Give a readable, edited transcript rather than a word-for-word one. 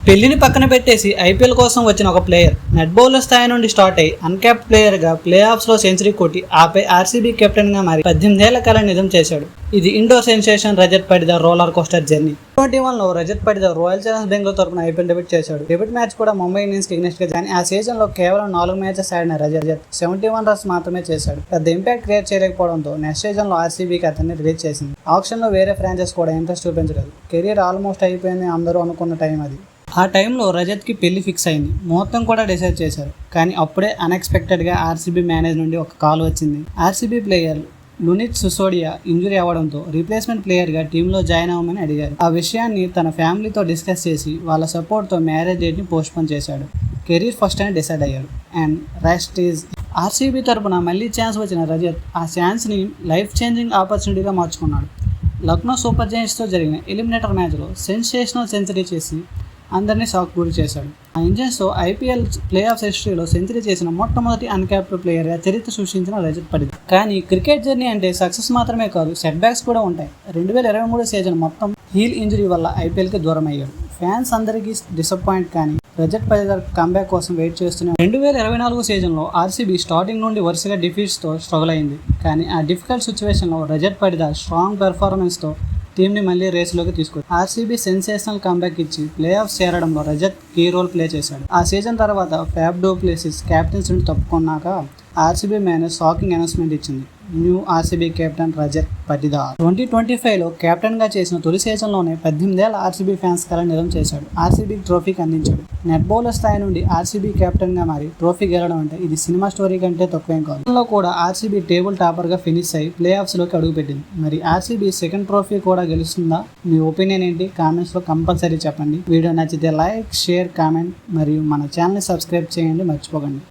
పెళ్లిని పక్కన పెట్టేసి ఐపీఎల్ కోసం వచ్చిన ఒక ప్లేయర్ నెట్ బౌలర్ స్థాయి నుండి స్టార్ట్ అయ్యి అన్క్యాప్డ్ ప్లేయర్ గా ప్లే ఆఫ్స్ లో సెంచరీ కొట్టి ఆపై ఆర్సీబీ కెప్టెన్ గా మారి 18 ఏళ్ల కల నిజం చేశాడు. ఇది Indore sensation Rajat Patidar roller coaster journey. 2021 లో రజత్ పటిదార్ రాయల్ ఛాలెంజర్స్ బెంగళూరు తరపున ఐపీఎల్ డెబ్యూట్ చేశాడు. డెబ్యూట్ మ్యాచ్ కూడా ముంబై ఇండియన్స్ కి ఎగ్నెస్ట్ గా, కానీ ఆ సీజన్ లో కేవలం 4 మ్యాచెస్ ఆడిన రజత్ 71 రన్స్ మాత్రమే చేశాడు. పెద్ద ఇంపాక్ట్ క్రియేట్ చేయలేకపోవడంతో నెక్స్ట్ సీజన్ లో ఆర్సీబీకి అతన్ని రిలీజ్ చేసింది. ఆప్షన్ లో వేరే ఫ్రాంచైజ్ కూడా ఇంట్రెస్ట్ చూపించలేదు. కెరీర్ ఆల్మోస్ట్ అయిపోయింది అందరూ అనుకున్న టైం అది. ఆ టైంలో రజత్కి పెళ్లి ఫిక్స్ అయింది, ముహూర్తం కూడా డిసైడ్ చేశారు. కానీ అప్పుడే అన్ఎక్స్పెక్టెడ్గా ఆర్సీబీ మేనేజ్ నుండి ఒక కాల్ వచ్చింది. ఆర్సీబీ ప్లేయర్ లునిత్ సిసోడియా ఇంజురీ అవ్వడంతో రీప్లేస్మెంట్ ప్లేయర్గా టీంలో జాయిన్ అవ్వమని అడిగారు. ఆ విషయాన్ని తన ఫ్యామిలీతో డిస్కస్ చేసి వాళ్ళ సపోర్ట్తో మ్యారేజ్ డేట్ని పోస్ట్పోన్ చేశాడు. కెరీర్ ఫస్ట్ అని డిసైడ్ అయ్యాడు. అండ్ రెస్ట్ ఈజ్ ఆర్సీబీ తరపున మళ్ళీ ఛాన్స్ వచ్చిన రజత్ ఆ ఛాన్స్ని లైఫ్ చేంజింగ్ ఆపర్చునిటీగా మార్చుకున్నాడు. లక్నో సూపర్ జైంట్స్తో జరిగిన ఎలిమినేటర్ మ్యాచ్లో సెన్సేషనల్ సెంచరీ చేసి అందరినీ షాక్ గురి చేశాడు. ఆ ఇంజన్స్తో ఐపీఎల్ ప్లే ఆఫ్ హిస్టరీలో సెంచరీ చేసిన మొట్టమొదటి అన్క్యాప్డ్ ప్లేయర్గా చరిత్ర సృష్టించిన రజత్ పటిదార్. కానీ క్రికెట్ జర్నీ అంటే సక్సెస్ మాత్రమే కాదు, సెట్ బ్యాక్స్ కూడా ఉంటాయి. 2023 సీజన్ మొత్తం హీల్ ఇంజరీ వల్ల ఐపీఎల్కి దూరం అయ్యాడు. ఫ్యాన్స్ అందరికీ డిసప్పాయింట్, కానీ రజత్ పటిదార్ కంబ్యాక్ కోసం వెయిట్ చేస్తూనే 2024 సీజన్లో ఆర్సీబీ స్టార్టింగ్ నుండి వరుసగా డిఫీట్స్తో స్ట్రగుల్ అయింది. కానీ ఆ డిఫికల్ట్ సిచ్యువేషన్లో రజత్ పటిదార్ స్ట్రాంగ్ పెర్ఫార్మెన్స్తో టీంని మళ్ళీ రేసులోకి తీసుకొచ్చి ఆర్సీబీ సెన్సేషనల్ కంబ్యాక్ ఇచ్చి ప్లే ఆఫ్ చేరడంలో రజత్ కీ రోల్ ప్లే చేశాడు. ఆ సీజన్ తర్వాత ఫ్యాబ్ డూ ప్లేసిస్ కెప్టెన్స్ నుండి తప్పుకున్నాక ఆర్సీబీ మేనేజ్ షాకింగ్ అనౌన్స్మెంట్ ఇచ్చింది. New RCB captain Rajat Patidar 2025లో కెప్టెన్గా చేసిన తొలి సీజన్లోనే 18 ఏళ్ల ఆర్సీబీ ఫ్యాన్స్ కల నిజం చేశాడు. ఆర్సీబీకి ట్రోఫీకి అందించాడు. నెట్ బౌలర్ స్థాయి నుండి ఆర్సీబీ కెప్టెన్గా మారి ట్రోఫీ గెలవడం అంటే ఇది సినిమా స్టోరీ కంటే తక్కువేం కాదు. లో కూడా ఆర్సీబీ టేబుల్ టాపర్గా ఫినిష్ అయ్యి ప్లే ఆఫ్స్లోకి అడుగుపెట్టింది. మరి ఆర్సీబీ సెకండ్ ట్రోఫీ కూడా గెలుస్తుందా? మీ ఒపీనియన్ ఏంటి? కామెంట్స్లో కంపల్సరీ చెప్పండి. వీడియో నచ్చితే లైక్, షేర్, కామెంట్ మరియు మన ఛానల్ని సబ్స్క్రైబ్ చేయండి మర్చిపోకండి.